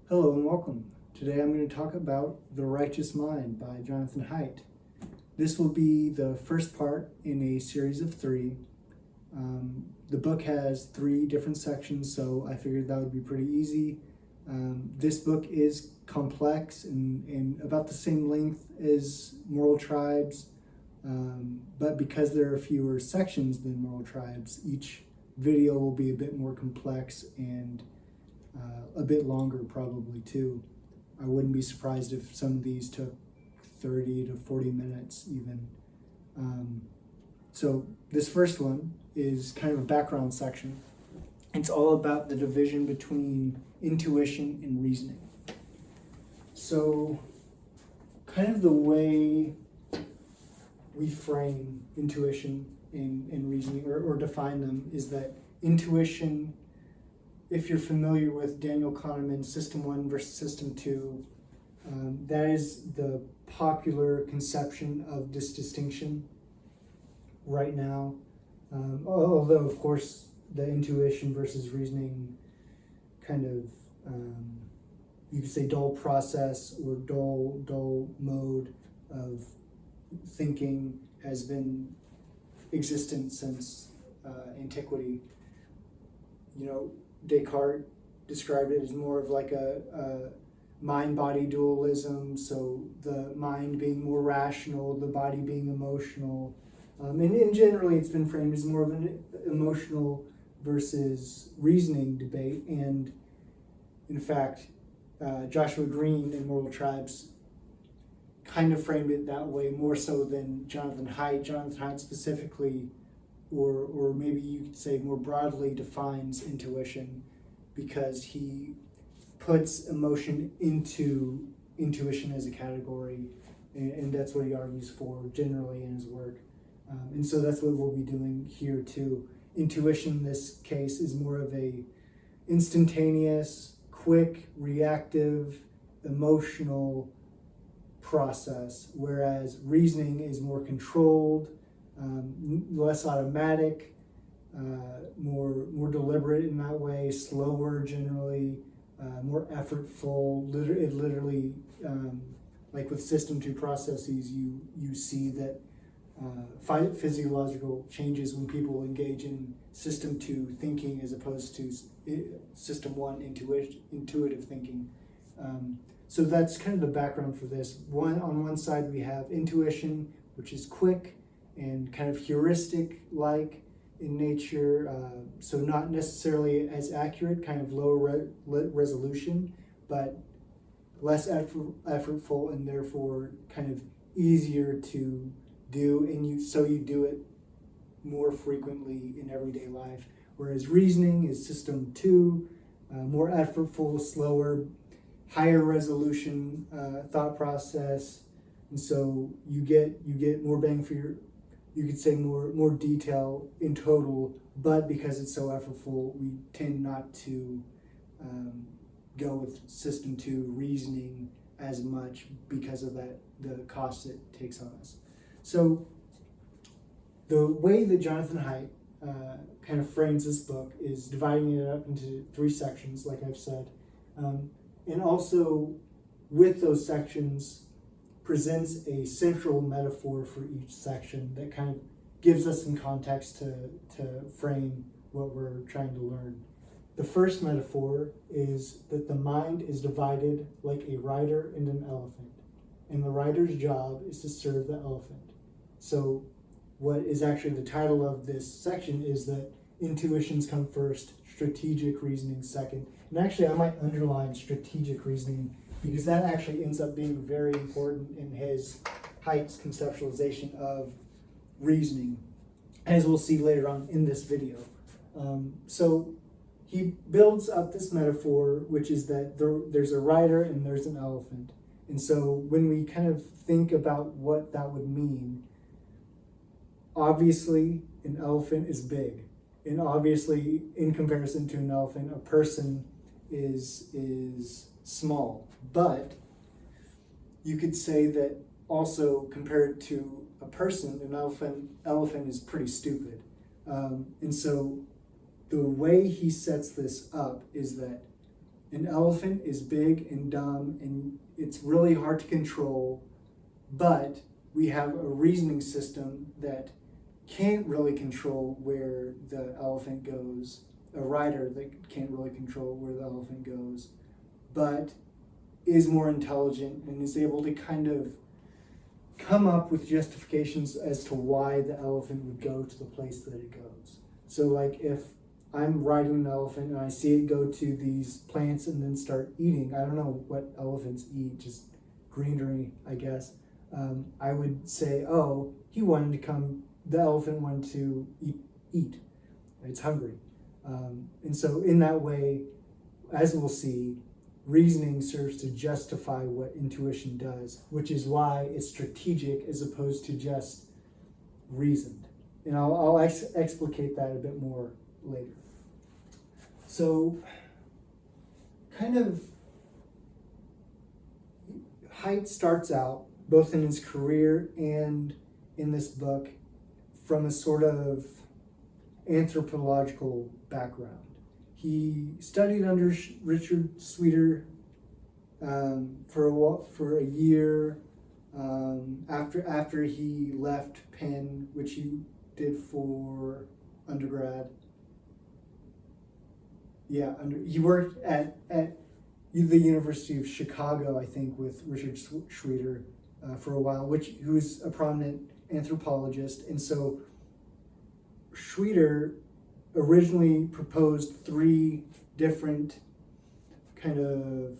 Hello and welcome. Today I'm going to talk about The Righteous Mind by Jonathan Haidt. This will be the first part in a series of three. The book has three different sections, so I figured that would be pretty easy. This book is complex and about the same length as Moral Tribes, but because there are fewer sections than Moral Tribes, each video will be a bit more complex and a bit longer probably too. I wouldn't be surprised if some of these took 30 to 40 minutes even. So this first one is kind of a background section. It's all about the division between intuition and reasoning. So kind of the way we frame intuition and reasoning or define them is that intuition, if you're familiar with Daniel Kahneman's System 1 versus System 2, that is the popular conception of this distinction right now. Although, of course, the intuition versus reasoning kind of, you could say, dull process or dull mode of thinking has been existent since antiquity. You know, Descartes described it as more of like a mind-body dualism, so the mind being more rational, the body being emotional. And generally it's been framed as more of an emotional versus reasoning debate. And in fact, Joshua Green in Moral Tribes kind of framed it that way more so than Jonathan Haidt. Jonathan Haidt specifically, or maybe you could say more broadly, defines intuition because he puts emotion into intuition as a category, and that's what he argues for generally in his work. And so that's what we'll be doing here too. Intuition in this case is more of a instantaneous, quick, reactive, emotional process, whereas reasoning is more controlled, less automatic, more deliberate in that way, slower generally, more effortful. It literally, like with System 2 processes, you see that physiological changes when people engage in System 2 thinking as opposed to System 1 intuitive thinking. So that's kind of the background for this. On one side we have intuition, which is quick and kind of heuristic-like in nature, so not necessarily as accurate, kind of lower resolution, but less effortful and therefore kind of easier to do, and you do it more frequently in everyday life. Whereas reasoning is System 2, more effortful, slower, higher resolution thought process, and so you get more bang for your, you could say more detail in total, but because it's so effortful, we tend not to go with System 2 reasoning as much because of that, the cost it takes on us. So the way that Jonathan Haidt kind of frames this book is dividing it up into three sections, like I've said, and also with those sections presents a central metaphor for each section that kind of gives us some context to frame what we're trying to learn. The first metaphor is that the mind is divided like a rider and an elephant, and the rider's job is to serve the elephant. So what is actually the title of this section is that intuitions come first, strategic reasoning second. And actually I might underline strategic reasoning because that actually ends up being very important in Haidt's conceptualization of reasoning, as we'll see later on in this video. So he builds up this metaphor, which is that there's a rider and there's an elephant. And so when we kind of think about what that would mean, obviously an elephant is big. And obviously in comparison to an elephant, a person is small. But you could say that also compared to a person, an elephant is pretty stupid. And so the way he sets this up is that An elephant is big and dumb and it's really hard to control, but we have a reasoning system that can't really control where the elephant goes, a rider that can't really control where the elephant goes, but is more intelligent and is able to kind of come up with justifications as to why the elephant would go to the place that it goes. So like if I'm riding an elephant and I see it go to these plants and then start eating, I don't know what elephants eat, just greenery, I guess. I would say, oh, the elephant wanted to eat. It's hungry. And so in that way, as we'll see, reasoning serves to justify what intuition does, which is why it's strategic as opposed to just reasoned. And I'll explicate that a bit more later. So, kind of, Haidt starts out, both in his career and in this book, from a sort of anthropological background. He studied under Richard Sweeter for a year after he left Penn, which he did for undergrad. Yeah, he worked at the University of Chicago, I think, with Richard Sweeter for a while, who was a prominent anthropologist. And so Sweeter originally proposed 3 different kind of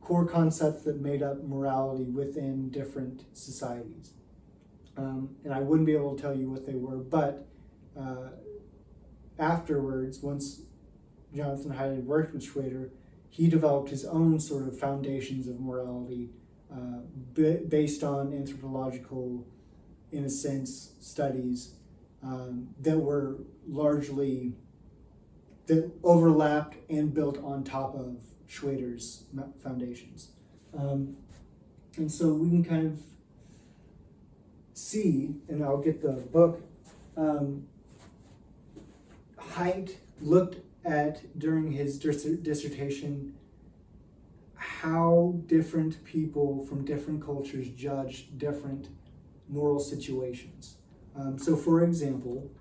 core concepts that made up morality within different societies. And I wouldn't be able to tell you what they were, but afterwards, once Jonathan Haidt had worked with Sweeter, he developed his own sort of foundations of morality based on anthropological, in a sense, studies that were largely, that overlapped and built on top of Sweeter's foundations. And so we can kind of see, and I'll get the book, Haidt looked at, during his dissertation, how different people from different cultures judge different moral situations. So for example,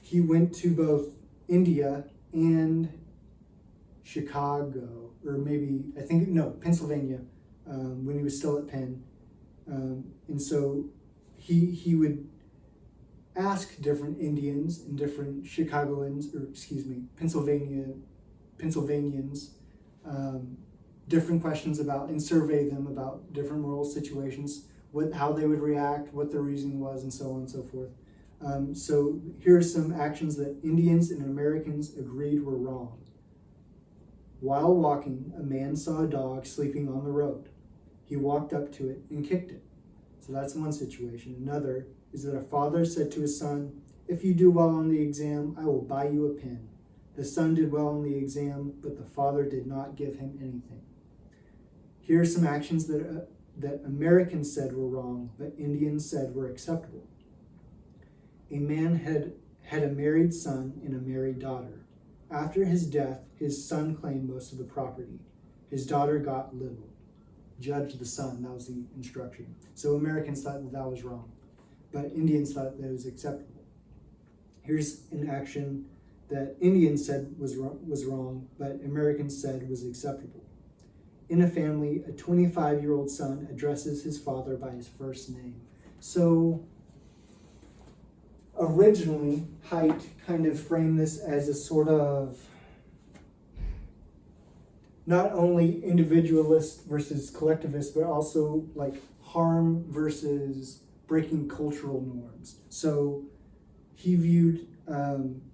he went to both India and Chicago, or maybe, Pennsylvania, when he was still at Penn. And so he would ask different Indians and different Pennsylvanians, different questions about, and survey them about different moral situations, how they would react, what their reasoning was, and so on and so forth. So here are some actions that Indians and Americans agreed were wrong. While walking, a man saw a dog sleeping on the road. He walked up to it and kicked it. So that's one situation. Another is that a father said to his son, "If you do well on the exam, I will buy you a pen." The son did well on the exam, but the father did not give him anything. Here are some actions that Americans said were wrong, but Indians said were acceptable. A man had a married son and a married daughter. After his death, his son claimed most of the property. His daughter got little. Judge the son, that was the instruction. So Americans thought that was wrong, but Indians thought that it was acceptable. Here's an action that Indians said was wrong, but Americans said was acceptable. In a family, a 25-year-old son addresses his father by his first name. So originally, Haidt kind of framed this as a sort of not only individualist versus collectivist, but also like harm versus breaking cultural norms. So he viewed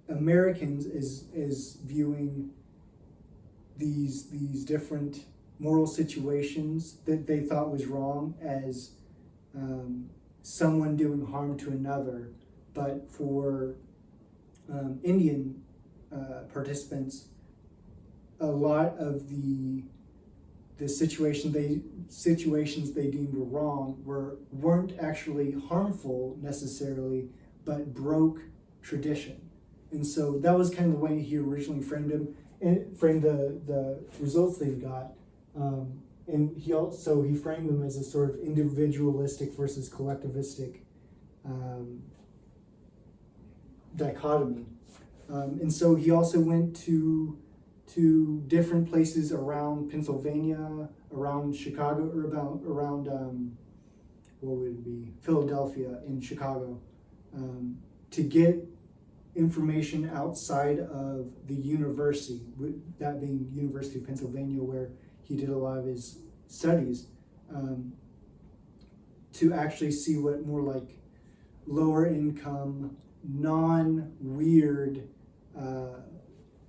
Americans as viewing these different moral situations that they thought was wrong as someone doing harm to another. But for Indian participants, a lot of the situations they deemed were wrong weren't actually harmful necessarily, but broke tradition. And so that was kind of the way he originally framed him and framed the results that he got. And he framed them as a sort of individualistic versus collectivistic dichotomy. And so he also went to different places around Pennsylvania, around Chicago, or around what would it be, Philadelphia and Chicago, to get information outside of the university, that being University of Pennsylvania, where he did a lot of his studies, to actually see what more like lower income, non-weird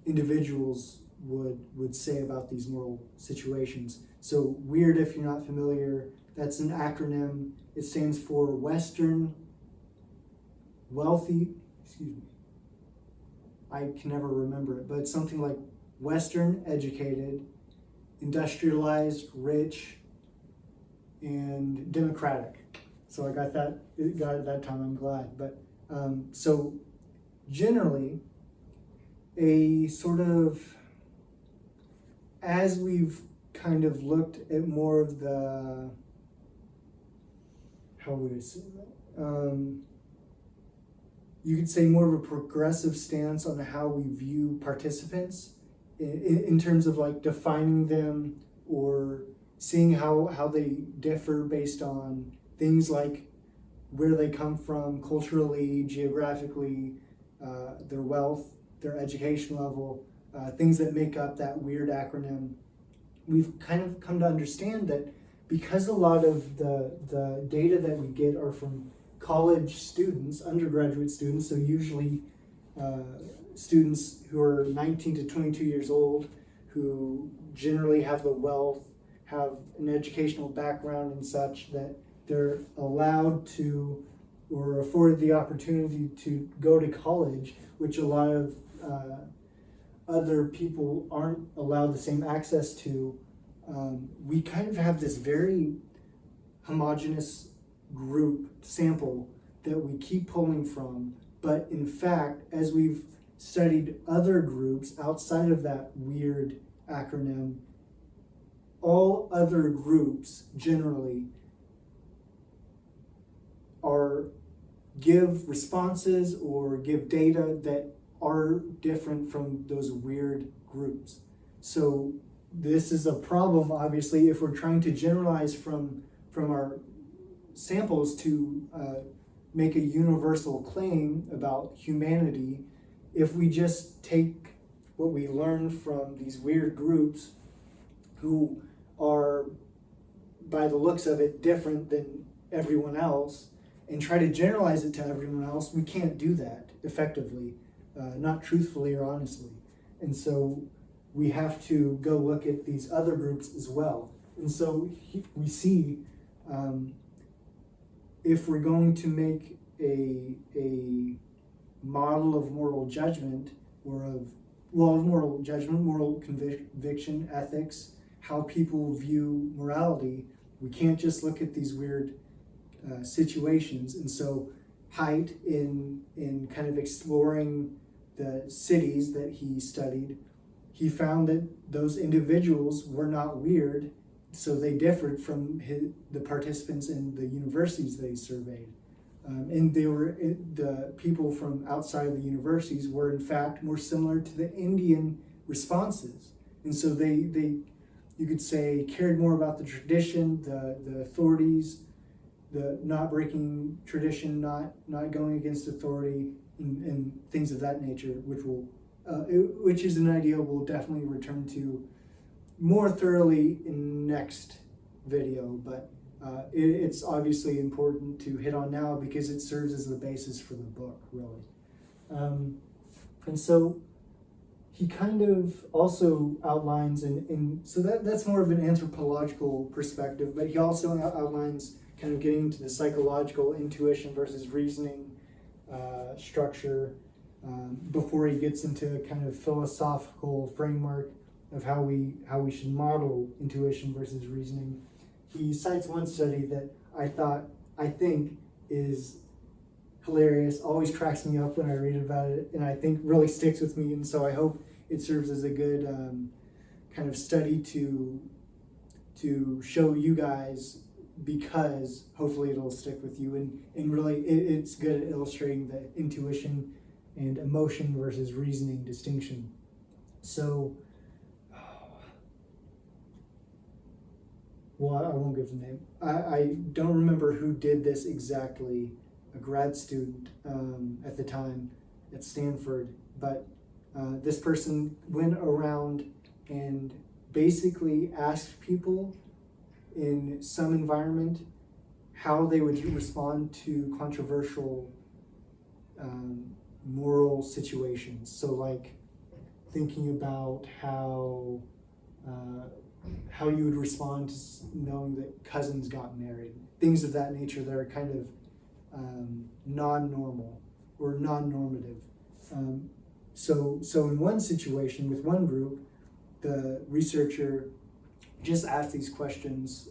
individuals would say about these moral situations. So WEIRD, if you're not familiar, that's an acronym. It stands for Western Wealthy, I can never remember it, but it's something like Western Educated, Industrialized, Rich, and Democratic. So I got it that time, I'm glad. But so generally, a sort of, as we've kind of looked at more of the, how would I say that? You could say more of a progressive stance on how we view participants in terms of like defining them or seeing how they differ based on things like where they come from culturally, geographically, their wealth, their education level, things that make up that WEIRD acronym. We've kind of come to understand that because a lot of the data that we get are from college students, undergraduate students, so usually students who are 19 to 22 years old, who generally have the wealth, have an educational background and such, that they're allowed to or afforded the opportunity to go to college, which a lot of other people aren't allowed the same access to. We kind of have this very homogeneous group sample that we keep pulling from, but in fact, as we've studied other groups outside of that WEIRD acronym, all other groups generally give responses or give data that are different from those WEIRD groups. So this is a problem, obviously, if we're trying to generalize from our samples to make a universal claim about humanity. If we just take what we learn from these WEIRD groups, who are, by the looks of it, different than everyone else, and try to generalize it to everyone else, we can't do that effectively, not truthfully or honestly. And so we have to go look at these other groups as well. And so we see, if we're going to make a model of moral judgment, or of moral judgment, moral conviction, ethics, how people view morality, we can't just look at these WEIRD situations. And so Haidt, in kind of exploring the cities that he studied, he found that those individuals were not WEIRD, so they differed from the participants in the universities they surveyed. And the people from outside of the universities were in fact more similar to the Indian responses. And so they you could say, cared more about the tradition, the authorities, the not breaking tradition, not going against authority, and things of that nature, which is an idea we'll definitely return to more thoroughly in next video, but it's obviously important to hit on now because it serves as the basis for the book, really. And so he kind of also outlines, so that's more of an anthropological perspective, but he also outlines kind of getting into the psychological intuition versus reasoning structure before he gets into kind of philosophical framework of how we should model intuition versus reasoning. He cites one study that I think is hilarious, always cracks me up when I read about it, and I think really sticks with me. And so I hope it serves as a good kind of study to show you guys, because hopefully it'll stick with you. And really it's good at illustrating the intuition and emotion versus reasoning distinction. So, well, I won't give the name. I don't remember who did this exactly, a grad student at the time at Stanford, but this person went around and basically asked people in some environment how they would respond to controversial moral situations. So like thinking about how you would respond to knowing that cousins got married, things of that nature that are kind of non-normal or non-normative. So in one situation with one group, the researcher just asked these questions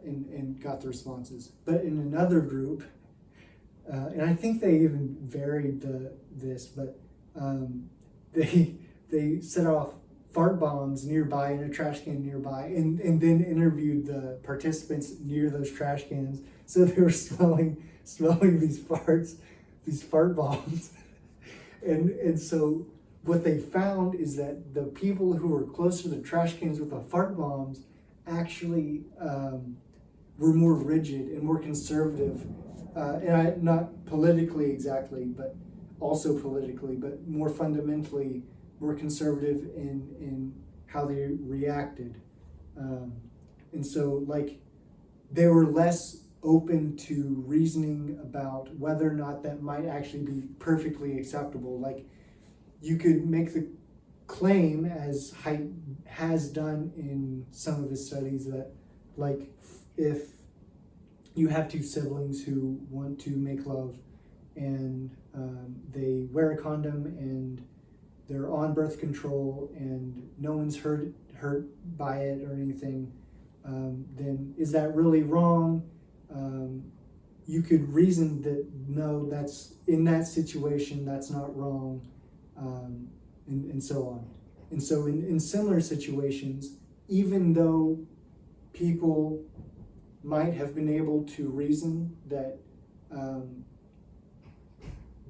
and got the responses. But in another group, and I think they even varied this, but they set off fart bombs nearby in a trash can nearby, and then interviewed the participants near those trash cans. So they were smelling these fart bombs, and so what they found is that the people who were closer to the trash cans with the fart bombs actually were more rigid and more conservative, not politically exactly, but also politically, but more fundamentally more conservative in how they reacted. And so like they were less open to reasoning about whether or not that might actually be perfectly acceptable. Like you could make the claim, as Haidt has done in some of his studies, that like if you have two siblings who want to make love and they wear a condom and they're on birth control and no one's hurt by it or anything, then is that really wrong? You could reason that no, that's in that situation, that's not wrong, and so on. And so in similar situations, even though people might have been able to reason that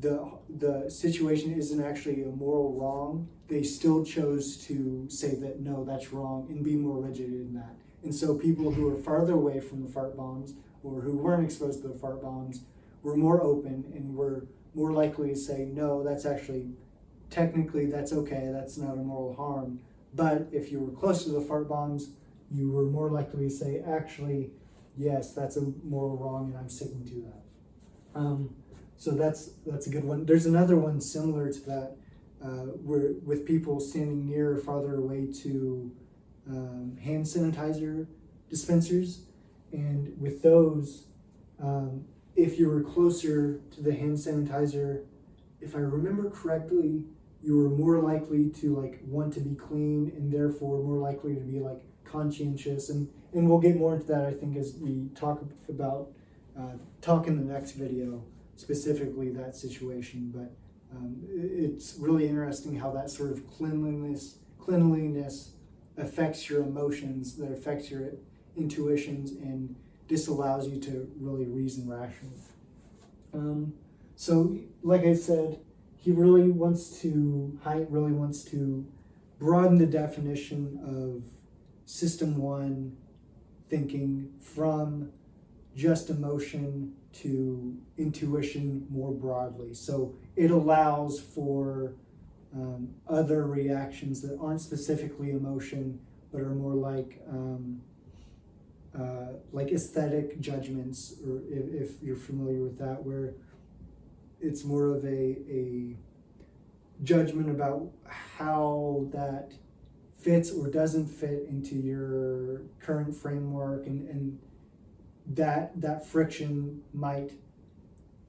the situation isn't actually a moral wrong, they still chose to say that no, that's wrong, and be more rigid in that. And so people who are farther away from the fart bombs or who weren't exposed to the fart bombs were more open and were more likely to say no, that's actually technically that's okay, that's not a moral harm. But if you were close to the fart bombs, you were more likely to say actually yes, that's a moral wrong and I'm sticking to that. So that's a good one. There's another one similar to that, where with people standing near or farther away to hand sanitizer dispensers, and with those, if you were closer to the hand sanitizer, if I remember correctly, you were more likely to like want to be clean and therefore more likely to be like conscientious, and we'll get more into that I think as we talk about talk in the next video, specifically that situation. But it's really interesting how that sort of cleanliness affects your emotions, that affects your intuitions, and disallows you to really reason rationally. So like I said, Haidt really wants to broaden the definition of System 1 thinking from just emotion to intuition more broadly. So it allows for other reactions that aren't specifically emotion, but are more like aesthetic judgments, or if you're familiar with that, where it's more of a judgment about how that fits or doesn't fit into your current framework, and that friction might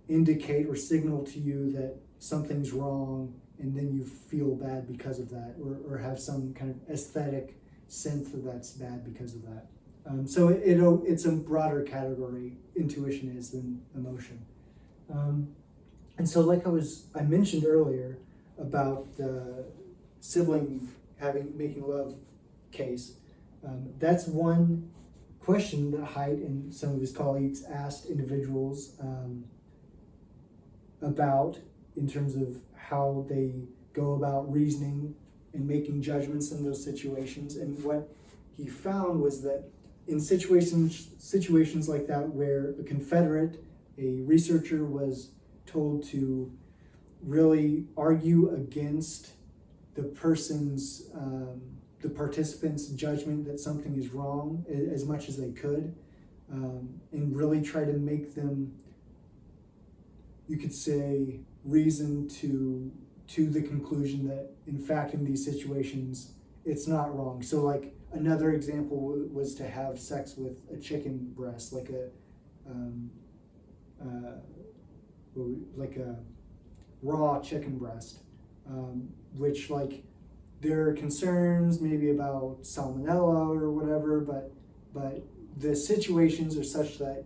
indicate or signal to you that something's wrong, and then you feel bad because of that, or have some kind of aesthetic sense that that's bad because of that. So it's a broader category, intuition is, than emotion. And so, like I mentioned earlier about the sibling making love case, that's one question that Haidt and some of his colleagues asked individuals about in terms of how they go about reasoning and making judgments in those situations. And what he found was that in situations like that, where a researcher was told to really argue against the participant's judgment that something is wrong as much as they could, and really try to make them, you could say, reason to the conclusion that in fact in these situations it's not wrong. So like another example was to have sex with a chicken breast, like a raw chicken breast, which like there are concerns maybe about salmonella or whatever, but the situations are such that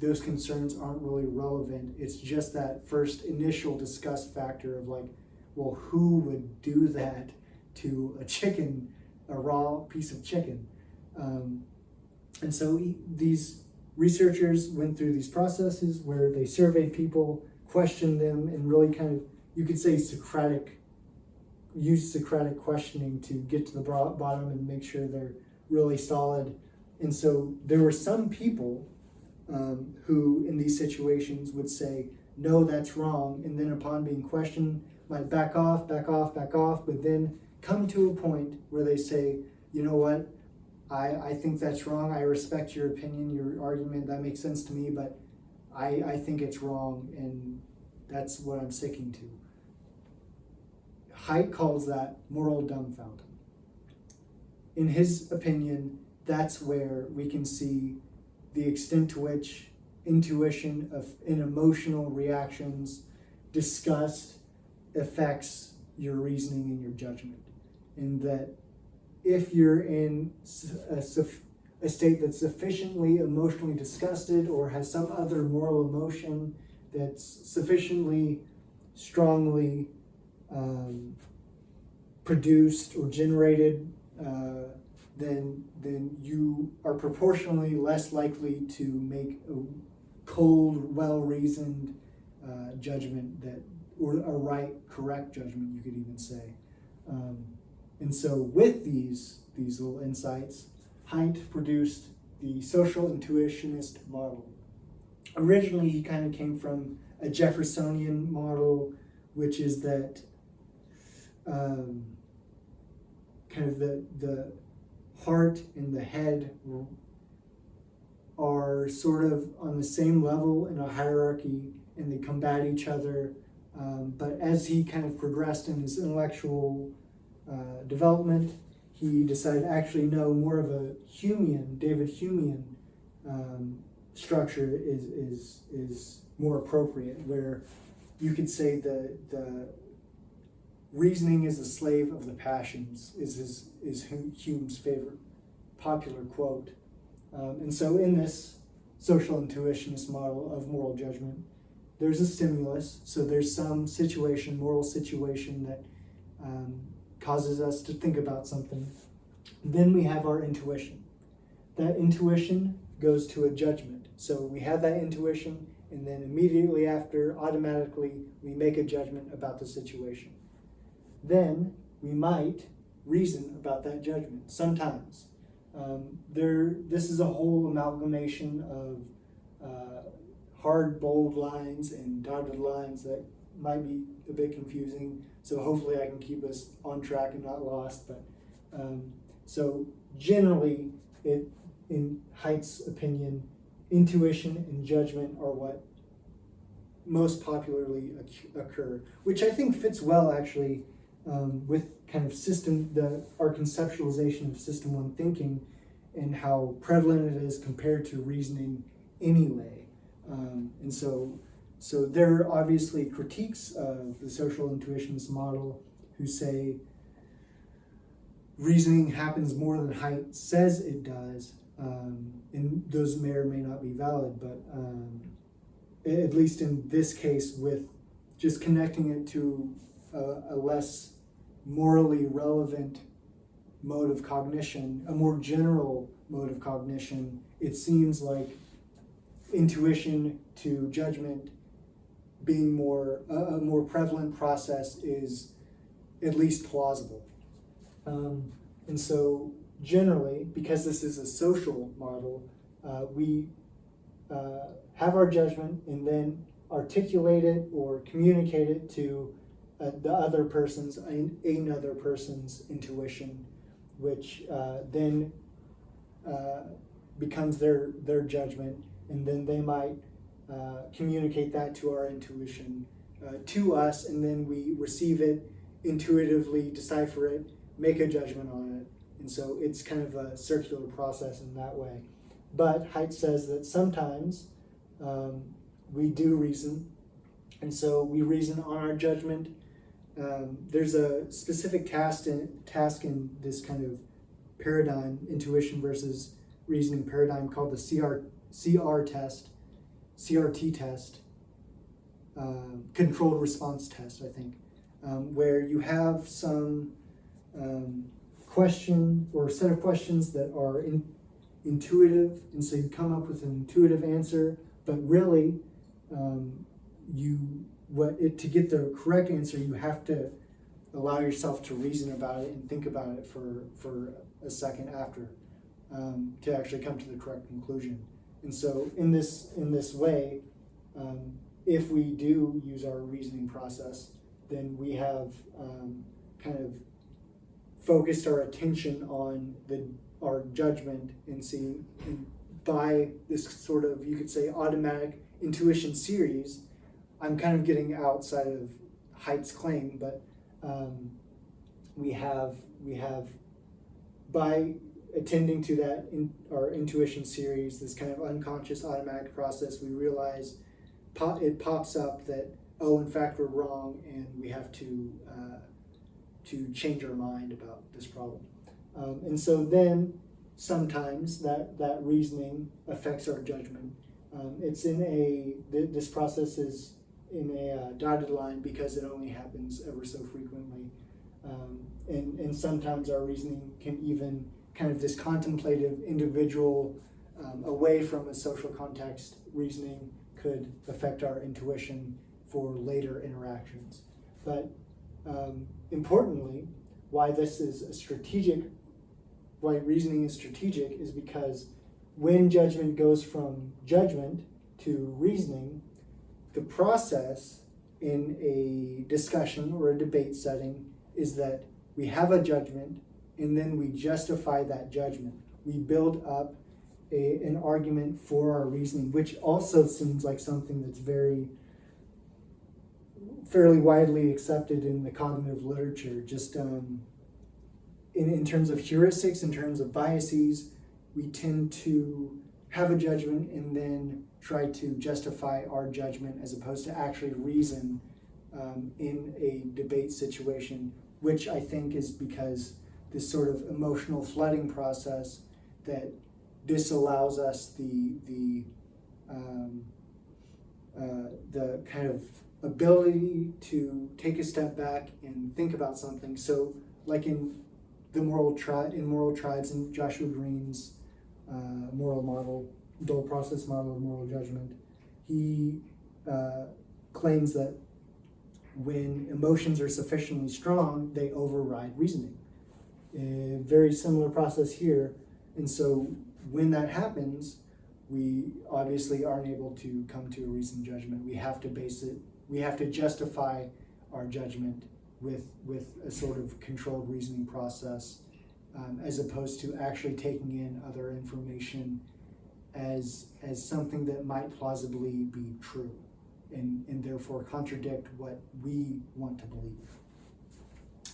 those concerns aren't really relevant. It's just that first initial disgust factor of like, well, who would do that to a raw piece of chicken? And so these researchers went through these processes where they surveyed people, questioned them, and really kind of, you could say, use Socratic questioning to get to the bottom and make sure they're really solid. And so there were some people who in these situations would say, no, that's wrong, and then upon being questioned might back off, but then come to a point where they say, you know what, I think that's wrong, I respect your opinion, your argument, that makes sense to me, but I think it's wrong, and that's what I'm sticking to. Haidt calls that moral dumbfounding. In his opinion, that's where we can see the extent to which intuition and emotional reactions, disgust, affects your reasoning and your judgment. And that if you're in a state that's sufficiently emotionally disgusted or has some other moral emotion that's sufficiently strongly produced or generated, then you are proportionally less likely to make a cold, well-reasoned judgment or a right, correct judgment, you could even say. And so with these little insights, Haidt produced the Social Intuitionist Model. Originally, he kind of came from a Jeffersonian model, which is that kind of the heart and the head are sort of on the same level in a hierarchy, and they combat each other. But as he kind of progressed in his intellectual development, he decided actually no, more of a David Humean structure is more appropriate, where you could say the reasoning is the slave of the passions is Hume's favorite popular quote. And so in this social intuitionist model of moral judgment, there's a stimulus, so there's some moral situation that causes us to think about something. Then we have our intuition. That intuition goes to a judgment. So we have that intuition, and then immediately after, automatically, we make a judgment about the situation. Then we might reason about that judgment, sometimes. This is a whole amalgamation of hard, bold lines and dotted lines that might be a bit confusing. So hopefully I can keep us on track and not lost. But so generally, in Haidt's opinion, intuition and judgment are what most popularly occur, which I think fits well actually with kind of our conceptualization of System 1 thinking and how prevalent it is compared to reasoning anyway. And so there are obviously critiques of the social intuitionist model who say reasoning happens more than Haidt says it does, and those may or may not be valid, but at least in this case, with just connecting it to a less morally relevant mode of cognition, a more general mode of cognition, it seems like intuition to judgment being a more prevalent process is at least plausible. And so generally, because this is a social model, we have our judgment and then articulate it or communicate it to the other person's, another person's intuition, which then becomes their judgment, and then they might communicate that to our intuition, to us, and then we receive it, intuitively decipher it, make a judgment on it. And so it's kind of a circular process in that way. But Haidt says that sometimes we do reason, and so we reason on our judgment. There's a specific task in this kind of paradigm, intuition versus reasoning paradigm, called the CRT test, controlled response test, I think, where you have some question or set of questions that are intuitive, and so you come up with an intuitive answer, but really to get the correct answer, you have to allow yourself to reason about it and think about it for a second after, to actually come to the correct conclusion. And so in this way, if we do use our reasoning process, then we have kind of focused our attention on our judgment and by this sort of, you could say, automatic intuition series. I'm kind of getting outside of Haidt's claim, but we have by attending to that our intuition series, this kind of unconscious automatic process, we realize it pops up that, oh, in fact, we're wrong, and we have to change our mind about this problem. And so then sometimes that reasoning affects our judgment. This process is in a dotted line because it only happens ever so frequently. And sometimes our reasoning can even kind of this contemplative, individual, away from a social context reasoning could affect our intuition for later interactions. But importantly, why reasoning is strategic is because when judgment goes from judgment to reasoning, the process in a discussion or a debate setting is that we have a judgment and then we justify that judgment. We build up an argument for our reasoning, which also seems like something that's fairly widely accepted in the cognitive literature. Just in terms of heuristics, in terms of biases, we tend to have a judgment and then try to justify our judgment as opposed to actually reason in a debate situation, which I think is because this sort of emotional flooding process that disallows us the kind of ability to take a step back and think about something. So, like in the moral tribes in Joshua Green's moral model, dual process model of moral judgment, he claims that when emotions are sufficiently strong, they override reasoning. A very similar process here, and so when that happens, we obviously aren't able to come to a reasoned judgment. We have to justify our judgment with a sort of controlled reasoning process, as opposed to actually taking in other information as something that might plausibly be true and therefore contradict what we want to believe.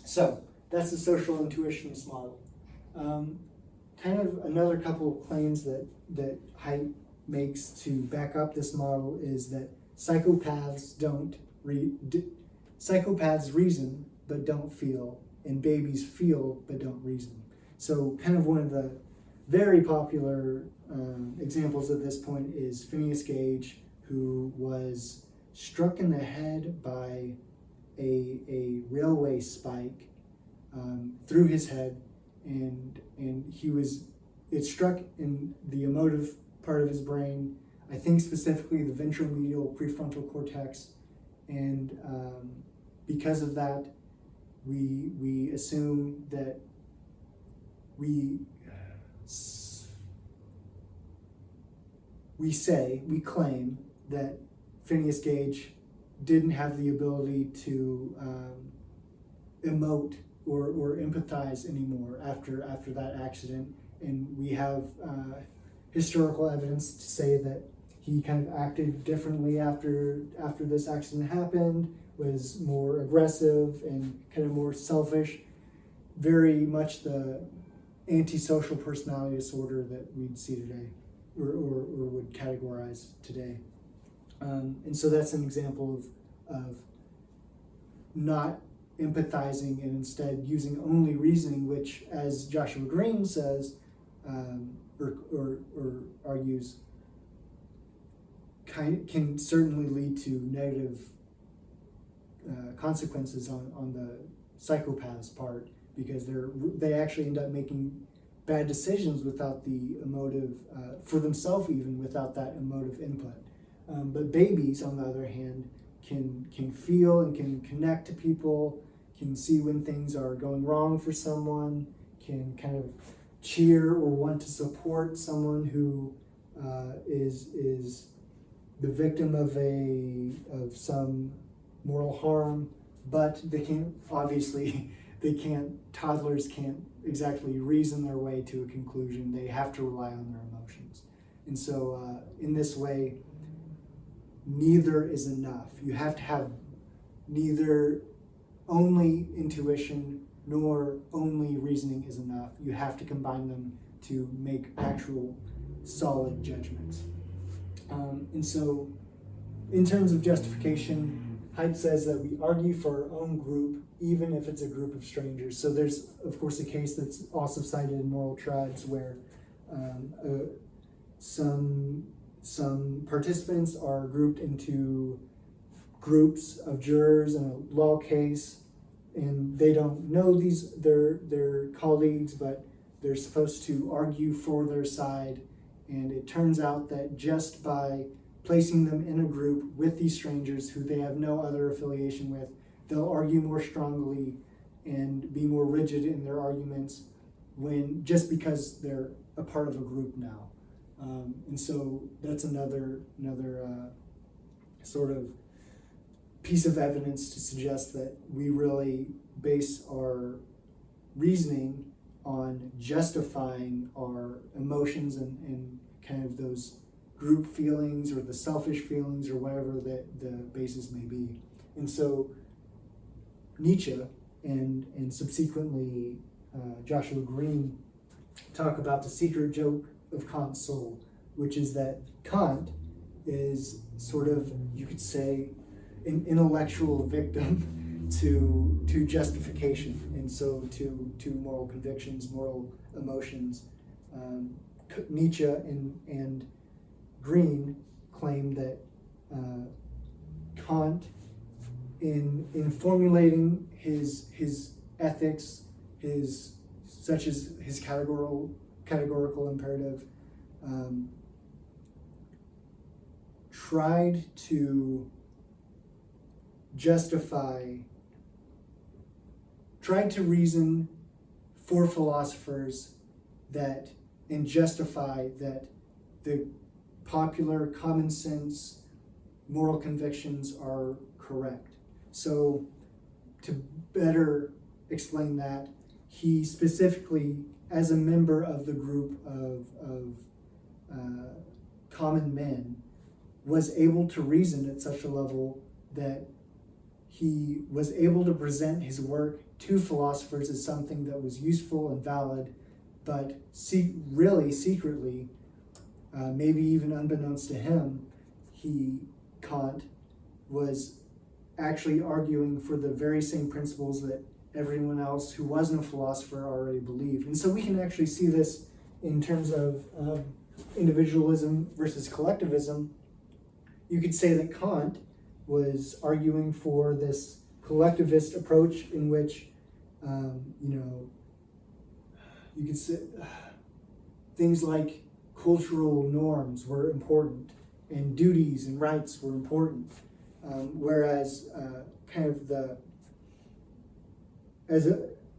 So that's the social intuitionist model. Kind of another couple of claims that Haidt makes to back up this model is that psychopaths reason but don't feel, and babies feel but don't reason. So kind of one of the very popular examples at this point is Phineas Gage, who was struck in the head by a railway spike through his head, and it struck in the emotive part of his brain, I think specifically the ventromedial prefrontal cortex, and because of that, we assume that we claim that Phineas Gage didn't have the ability to emote or empathize anymore after that accident, and we have historical evidence to say that he kind of acted differently after this accident happened, was more aggressive and kind of more selfish, very much the antisocial personality disorder that we'd see today, or would categorize today. And so that's an example of not empathizing and instead using only reasoning, which, as Joshua Green says, or argues, can certainly lead to negative consequences on the psychopath's part, because they actually end up making bad decisions without the emotive, for themselves even, without that emotive input. But babies, on the other hand, can feel and can connect to people, can see when things are going wrong for someone, can kind of cheer or want to support someone who is the victim of some moral harm, but toddlers can't exactly reason their way to a conclusion. They have to rely on their emotions. And so in this way, neither is enough. You have to have neither only intuition nor only reasoning is enough. You have to combine them to make actual solid judgments. And so in terms of justification, Haidt says that we argue for our own group, even if it's a group of strangers. So there's, of course, a case that's also cited in Moral Tribes where some participants are grouped into groups of jurors in a law case, and they don't know their colleagues, but they're supposed to argue for their side. And it turns out that just by placing them in a group with these strangers who they have no other affiliation with, they'll argue more strongly and be more rigid in their arguments just because they're a part of a group now. And so that's another sort of piece of evidence to suggest that we really base our reasoning on justifying our emotions and kind of those group feelings or the selfish feelings or whatever the basis may be. And so Nietzsche and subsequently Joshua Green talk about the secret joke of Kant's soul, which is that Kant is sort of, you could say, an intellectual victim to justification, and so to moral convictions, moral emotions. Nietzsche and Green claim that Kant, in formulating his ethics, such as his categorical imperative, tried to reason for philosophers and justify that the popular common sense moral convictions are correct. So to better explain that, he specifically, as a member of the group of common men, was able to reason at such a level that he was able to present his work to philosophers as something that was useful and valid, but really secretly, maybe even unbeknownst to him, Kant was actually arguing for the very same principles that everyone else who wasn't a philosopher already believed. And so we can actually see this in terms of individualism versus collectivism. you could say that Kant was arguing for this collectivist approach in which, you could say things like cultural norms were important and duties and rights were important, whereas kind of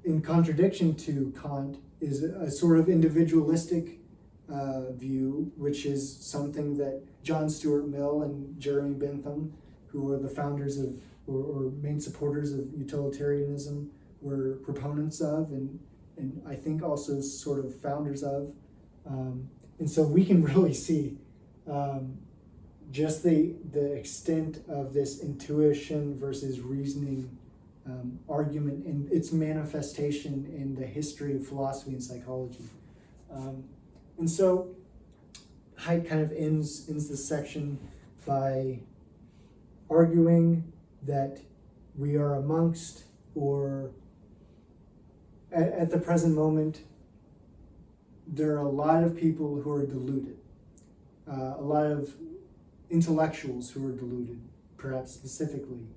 in contradiction to Kant is a sort of individualistic view, which is something that John Stuart Mill and Jeremy Bentham, who are the founders of or main supporters of utilitarianism, were proponents of, and I think also sort of founders of. And so we can really see just the extent of this intuition versus reasoning argument and its manifestation in the history of philosophy and psychology. And so Haidt kind of ends this section by arguing that we are amongst, or at the present moment, there are a lot of people who are deluded, a lot of intellectuals who are deluded, perhaps specifically,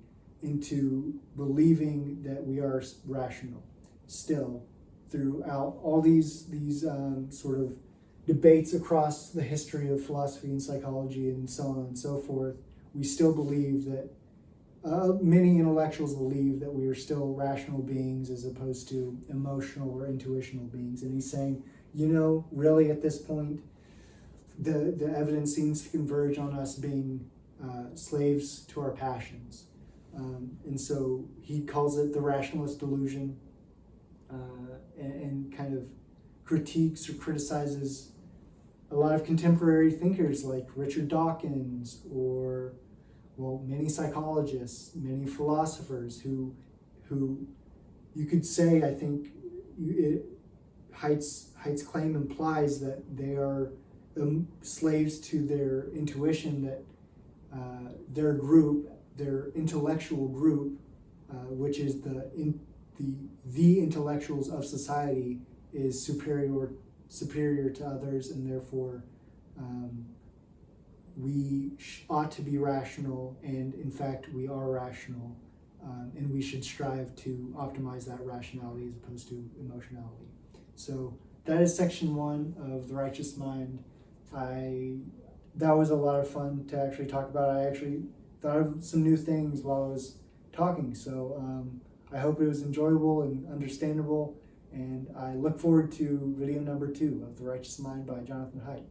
into believing that we are rational still throughout all these sort of debates across the history of philosophy and psychology and so on and so forth. We still believe that many intellectuals believe that we are still rational beings as opposed to emotional or intuitional beings. And he's saying, really at this point, the evidence seems to converge on us being slaves to our passions. And so he calls it the rationalist delusion, and kind of critiques or criticizes a lot of contemporary thinkers like Richard Dawkins, or many psychologists, many philosophers who you could say, I think Haidt's claim implies that they are slaves to their intuition, that their group, their intellectual group, which is the intellectuals of society, is superior to others, and therefore we ought to be rational, and in fact we are rational, and we should strive to optimize that rationality as opposed to emotionality. So that is section 1 of The Righteous Mind. That was a lot of fun to actually talk about. I actually thought of some new things while I was talking, so I hope it was enjoyable and understandable, and I look forward to video number 2 of The Righteous Mind by Jonathan Haidt.